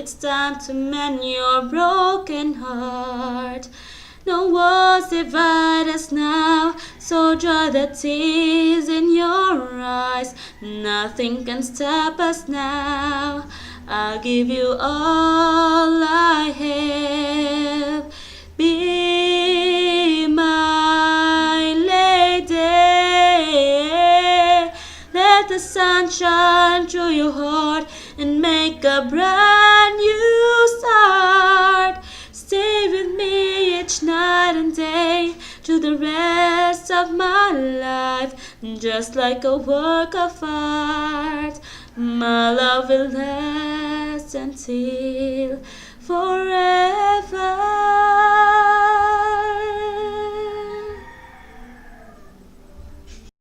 it's time to mend your broken heart. No walls divide us now, so dry the tears in your eyes. Nothing can stop us now. I'll give you all I have. Be my lady. Let the sun shine through your heart and make a brand new start. Stay with me each night and day to the rest of my life, just like a work of art. My love will last until forever.